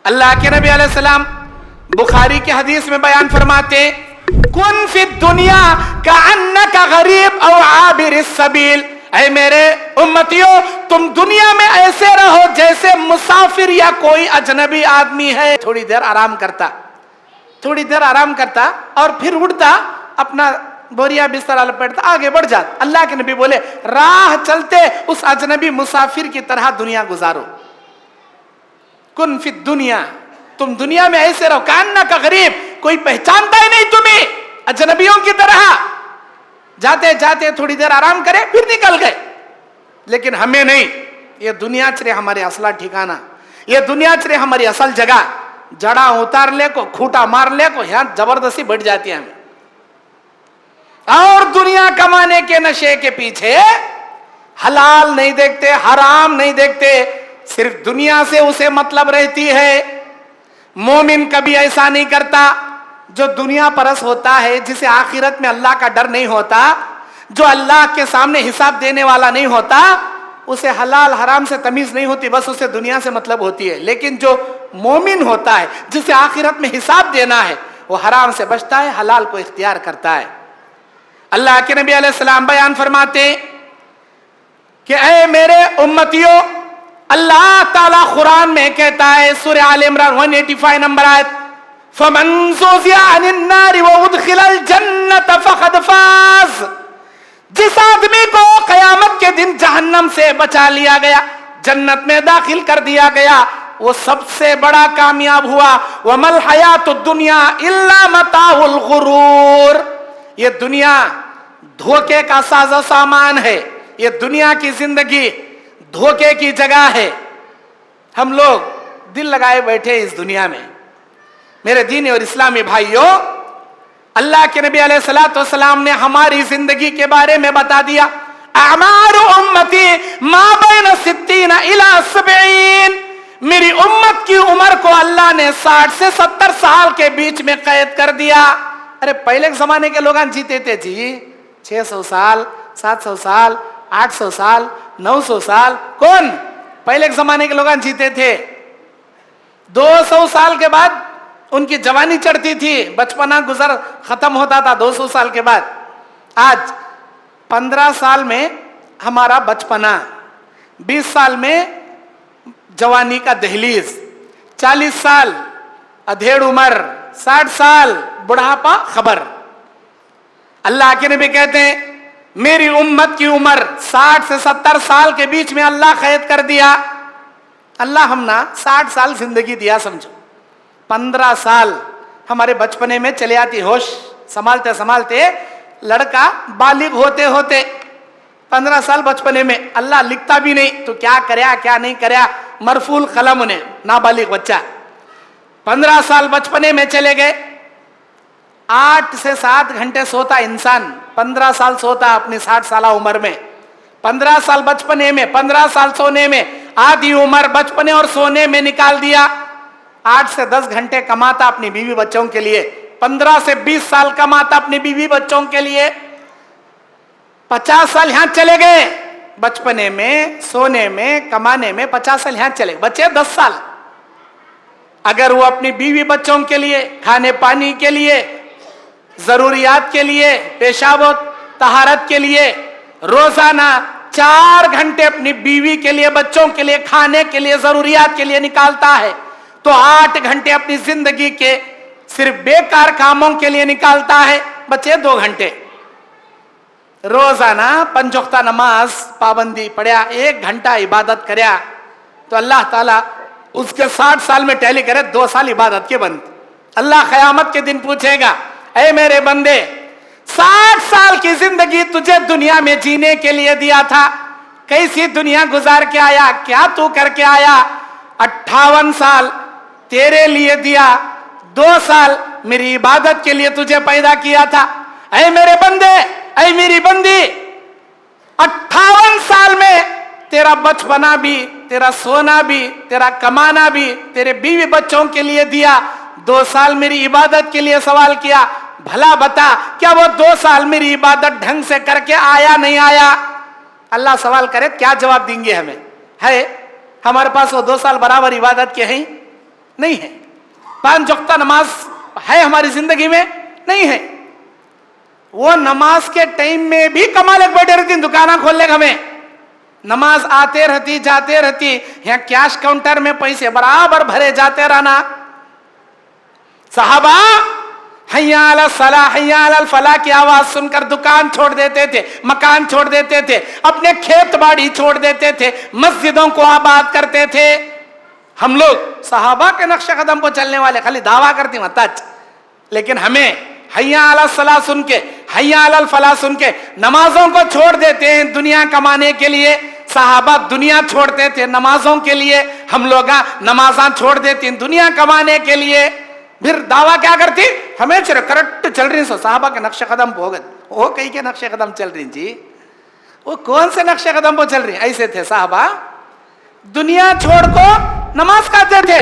اللہ کے نبی علیہ السلام بخاری کی حدیث میں بیان فرماتے کن فی الدنیا کأنک غریب او عابر السبیل، اے میرے امتیوں تم دنیا میں ایسے رہو جیسے مسافر یا کوئی اجنبی آدمی ہے، تھوڑی دیر آرام کرتا اور پھر اٹھتا، اپنا بوریا بستر لپیٹتا، آگے بڑھ جاتا۔ اللہ کے نبی بولے راہ چلتے اس اجنبی مسافر کی طرح دنیا گزارو۔ کن فی الدنیا، تم دنیا میں ایسے رہو کأنک غریب، کوئی پہچانتا ہی نہیں تمہیں، اجنبیوں کی طرح جاتے جاتے تھوڑی دیر آرام کرے پھر نکل گئے۔ لیکن ہمیں نہیں، یہ دنیا چرے ہمارے اصلہ ٹھکانہ، یہ دنیا چرے ہماری اصل جگہ، جڑا اتار لے کو کھوٹا مار لے کو یہاں زبردستی بڑھ جاتی ہے ہمیں، اور دنیا کمانے کے نشے کے پیچھے حلال نہیں دیکھتے، حرام نہیں دیکھتے، صرف دنیا سے اسے مطلب رہتی ہے۔ مومن کبھی ایسا نہیں کرتا، جو دنیا پرست ہوتا ہے، جسے آخرت میں اللہ کا ڈر نہیں ہوتا، جو اللہ کے سامنے حساب دینے والا نہیں ہوتا، اسے حلال حرام سے تمیز نہیں ہوتی، بس اسے دنیا سے مطلب ہوتی ہے۔ لیکن جو مومن ہوتا ہے، جسے آخرت میں حساب دینا ہے، وہ حرام سے بچتا ہے، حلال کو اختیار کرتا ہے۔ اللہ کے نبی علیہ السلام بیان فرماتے کہ اے میرے امتیوں، اللہ تعالیٰ قرآن میں کہتا ہے سورہ آل عمران 185 نمبر آیت، فَمَنْ زُحْزِحَ عَنِ النَّارِ وَأُدْخِلَ الْجَنَّةَ فَقَدْ فَازَ، جس آدمی کو قیامت کے دن جہنم سے بچا لیا گیا، جنت میں داخل کر دیا گیا، وہ سب سے بڑا کامیاب ہوا۔ وَمَا الْحَيَاةُ الدُّنْيَا إِلَّا مَتَاعُ الْغُرُورِ، یہ دنیا دھوکے کا ساز و سامان ہے، یہ دنیا کی زندگی دھوکے کی جگہ ہے۔ ہم لوگ دل لگائے بیٹھے اس دنیا میں۔ میرے دینی اور اسلامی بھائیوں، اللہ کے نبی علیہ الصلوۃ والسلام نے ہماری زندگی کے بارے میں بتا دیا، اعمار امتی ما بین 60 الی 70، میری امت کی عمر کو اللہ نے 60 سے 70 سال کے بیچ میں قید کر دیا۔ ارے پہلے کے زمانے کے لوگ جیتے تھے جی 600 سال، 700 سال، 800 سال، 900 سال، کون پہلے کے زمانے کے لوگ جیتے تھے؟ 200 سال کے بعد ان کی جوانی چڑھتی تھی، بچپنا گزر ختم ہوتا تھا 200 سال کے بعد۔ آج 15 سال میں ہمارا بچپنا، 20 سال میں جوانی کا دہلیز، 40 سال ادھیڑ عمر، 60 سال بڑھاپا خبر۔ اللہ کے نبی کہتے ہیں میری امت کی عمر 60 سے 70 سال کے بیچ میں اللہ قید کر دیا۔ اللہ ہم نا 60 سال زندگی دیا سمجھو، 15 سال ہمارے بچپنے میں چلے آتی ہوش، سنبھالتے سنبھالتے لڑکا بالغ ہوتے ہوتے 15 سال بچپنے میں اللہ لکھتا بھی نہیں تو کیا کریا کیا نہیں کریا، مرفوع القلم انہیں، نابالغ بچہ 15 سال بچپنے میں چلے گئے۔ 8 سے 7 گھنٹے سوتا انسان، 15 سال سوتا اپنی 60 سالہ عمر میں، 15 سال بچپنے میں، 15 سال سونے میں، آدھی عمر بچپنے اور سونے میں نکال دیا۔ 8 سے 10 گھنٹے کماتا اپنی بیوی بچوں کے لیے، 15 سے 20 سال کماتا اپنی بیوی بچوں کے لیے، 50 سال یہاں چلے گئے بچپنے میں، سونے میں، کمانے میں، 50 سال یہاں چلے، بچے 10 سال۔ اگر وہ اپنی بیوی بچوں کے لیے، کھانے پانی کے لیے، ضروریات کے لیے، پیشاب و طہارت کے لیے روزانہ 4 گھنٹے اپنی بیوی کے لیے، بچوں کے لیے، کھانے کے لیے، ضروریات کے لیے نکالتا ہے، تو 8 گھنٹے اپنی زندگی کے صرف بیکار کاموں کے لیے نکالتا ہے، بچے 2 گھنٹے۔ روزانہ 5 وقتہ نماز پابندی پڑھیا، 1 گھنٹہ عبادت کریا، تو اللہ تعالیٰ اس کے 60 سال میں ٹیلی کرے 2 سال عبادت کے بند۔ اللہ قیامت کے دن پوچھے گا اے میرے بندے 60 سال کی زندگی تجھے دنیا میں جینے کے لیے دیا تھا، کیسی دنیا گزار کے آیا، کیا تو کر کے آیا؟ 58 سال تیرے لیے دیا، 2 سال میری عبادت کے لیے تجھے پیدا کیا تھا۔ اے میرے بندے، اے میری بندی، 58 سال میں تیرا بچپنا بھی، تیرا سونا بھی، تیرا کمانا بھی تیرے بیوی بچوں کے لیے دیا، 2 سال میری عبادت کے لیے سوال کیا، بھلا بتا کیا وہ 2 سال میری عبادت ڈھنگ سے کر کے آیا نہیں آیا؟ اللہ سوال کرے کیا جواب دیں گے ہمیں؟ ہے ہمارے پاس وہ 2 سال برابر عبادت کے ہیں؟ نہیں ہے. 5 وقتہ نماز ہے ہماری زندگی میں نہیں ہے. وہ نماز کے ٹائم میں بھی کمال ایک بیٹھے رہتی دکانہ کھولنے کا ہمیں نماز آتے رہتی جاتے رہتی یہاں کیش کاؤنٹر میں پیسے برابر بھرے جاتے رہنا. صحابہ حیا علی الصلاح حیا علی الفلاح کی آواز سن کر دکان چھوڑ دیتے تھے, مکان چھوڑ دیتے تھے, اپنے کھیت باڑی چھوڑ دیتے تھے, مسجدوں کو آباد کرتے تھے. ہم لوگ صحابہ کے نقش قدم کو چلنے والے خالی دعویٰ کرتے ہیں تچ, لیکن ہمیں حیا علی الصلاح سن کے حیا علی الفلاح سن کے نمازوں کو چھوڑ دیتے ہیں دنیا کمانے کے لیے. صحابہ دنیا چھوڑتے تھے نمازوں کے لیے, ہم لوگ نمازاں چھوڑ دیتے ہیں دنیا کمانے کے لیے. پھر دعویٰ کیا کرتی ہمیں کریکٹ چل رہی سو صحابہ کے نقش قدم پہ ہو گئے. وہ کئی کے نقش قدم چل رہی جی, وہ کون سے نقش قدم پہ چل رہی؟ ایسے تھے صحابہ, دنیا چھوڑ کو نماز کہتے تھے.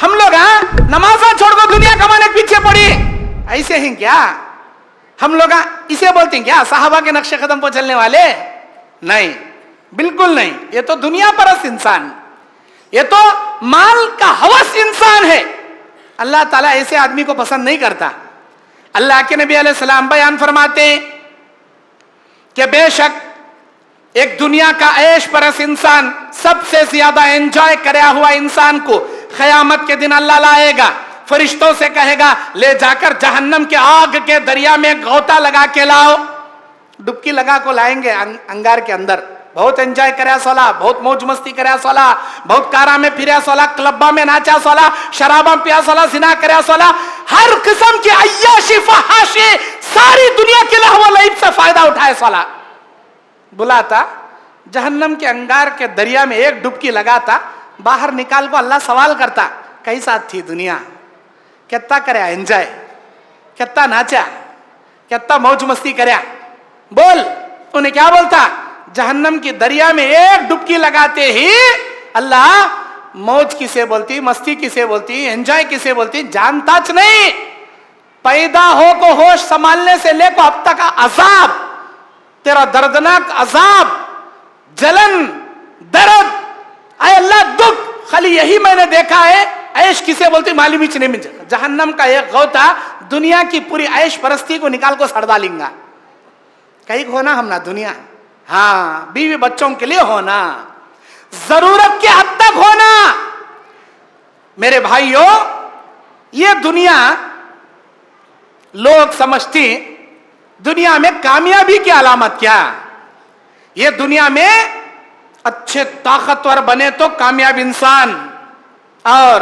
ہم لوگ نمازاں چھوڑ کو دنیا کمانے کے پیچھے پڑی. ایسے ہیں کیا ہم لوگ؟ اسے بولتے ہیں کیا صحابہ کے نقش قدم پہ چلنے والے؟ نہیں, بالکل نہیں. یہ تو دنیا پرست انسان, یہ تو مال کا ہوس انسان ہے. اللہ تعالیٰ ایسے آدمی کو پسند نہیں کرتا. اللہ کے نبی علیہ السلام بیان فرماتے ہیں کہ بے شک ایک دنیا کا عیش پرست انسان سب سے زیادہ انجوائے کریا ہوا انسان کو قیامت کے دن اللہ لائے گا, فرشتوں سے کہے گا لے جا کر جہنم کے آگ کے دریا میں غوطہ لگا کے لاؤ. ڈبکی لگا کو لائیں گے انگار کے اندر. بہت انجوائے کریا سولا, بہت موج مستی کریا سولا, بہت کارا میں پھریا سولا, کلبا میں ناچا سولا, شراباں پیا سولا, زنا کریا سولا, ہر قسم کی عیاشی فحاشی ساری دنیا کے لہو و لعب سے فائدہ اٹھائے سولا. بلاتا جہنم کے انگار کے دریا میں ایک ڈبکی لگاتا, باہر نکال کو اللہ سوال کرتا کیسا تھی دنیا, کتنا کریا انجوائے, کتنا ناچا, کتنا موج مستی کریا. بول انہیں کیا بولتا؟ جہنم کی دریا میں ایک ڈبکی لگاتے ہی اللہ موج کسے بولتی, مستی کسے بولتی, انجوائے کسے بولتی جانتا چ نہیں. پیدا ہو کو ہوش سنبھالنے سے لے کو اب تک عذاب, تیرا دردناک عذاب, جلن, درد, اے اللہ دکھ, خالی یہی میں نے دیکھا ہے. عیش کسے بولتی معلوم ہی نہیں مجھے. جہنم کا ایک غوطہ دنیا کی پوری عیش پرستی کو نکال کو سڑ ڈالیں گا. کہیں ہونا ہم نہ دنیا, ہاں بیوی بچوں کے لیے ہونا, ضرورت کے حد تک ہونا. میرے بھائیوں, یہ دنیا لوگ سمجھتی دنیا میں کامیابی کی علامت کیا؟ یہ دنیا میں اچھے طاقتور بنے تو کامیاب انسان, اور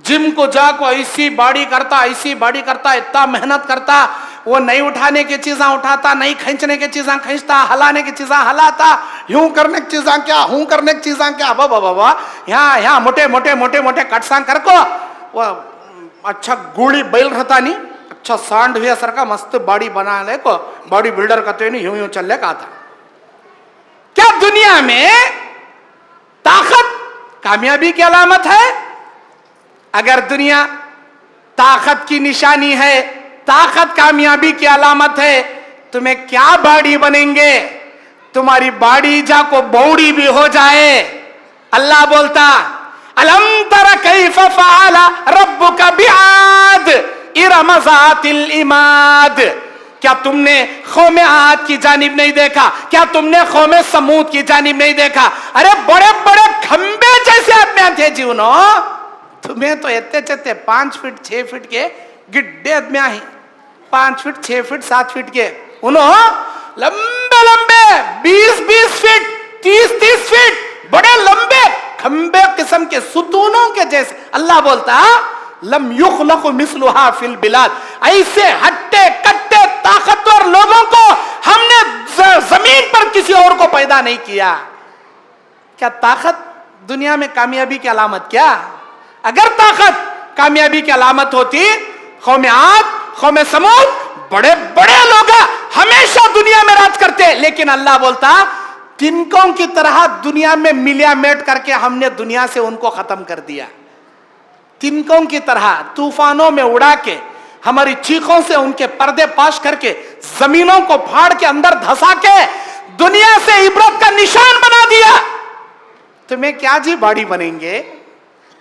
جم کو جا کو ایسی باڈی کرتا اتنا محنت کرتا, وہ نہیں اٹھانے کی چیزاں اٹھاتا, نہیں کھینچنے کی چیزاں کھینچتا, ہلانے کی چیزاں ہلاتا, یوں کرنے کی چیزاں کیا, ہوں کرنے کی چیزاں کیا. بابا یہاں موٹے کٹساں کر کو وہ اچھا گوڑی بیل رہتا نہیں, اچھا سانڈ ہویا سر کا مست باڈی بنا لے کو باڈی بلڈر کہتے نہیں, یوں چل لے کا تھا. کیا دنیا میں طاقت کامیابی کی علامت ہے؟ اگر دنیا طاقت کی نشانی ہے, طاقت کامیابی کی علامت ہے, تمہیں کیا باڈی بنیں گے؟ تمہاری باڈی جا کو بوڑی بھی ہو جائے. اللہ بولتا الم تر کیف فعل ربک بعاد ارم ذات العماد. کیا تم نے قوم عاد کی جانب نہیں دیکھا؟ کیا تم نے قوم سمود کی جانب نہیں دیکھا؟ ارے بڑے بڑے کھمبے جیسے آدمی تھے جیونو, تمہیں تو اتنے چتے 5 فٹ 6 فٹ کے گڈے آدمی ہیں, 5 فٹ 6 فٹ 7 فٹ کے, انہوں لمبے 20 فٹ 30 فٹ بڑے لمبے کھمبے قسم کے ستونوں کے جیسے. اللہ بولتا لم یخلق مثلها فی البلاد. ایسے ہٹے کٹے طاقتور لوگوں کو ہم نے زمین پر کسی اور کو پیدا نہیں کیا. کیا طاقت دنیا میں کامیابی کی علامت کیا؟ اگر طاقت کامیابی کی علامت ہوتی, قوم عاد قوم سمود بڑے بڑے لوگ ہمیشہ دنیا میں راج کرتے, لیکن اللہ بولتا تنکوں کی طرح دنیا میں ملیا میٹ کر کے ہم نے دنیا سے ان کو ختم کر دیا. تنکوں کی طرح طوفانوں میں اڑا کے, ہماری چیخوں سے ان کے پردے پاش کر کے, زمینوں کو پھاڑ کے اندر دھسا کے دنیا سے عبرت کا نشان بنا دیا. تمہیں کیا جی باڑی بنیں گے؟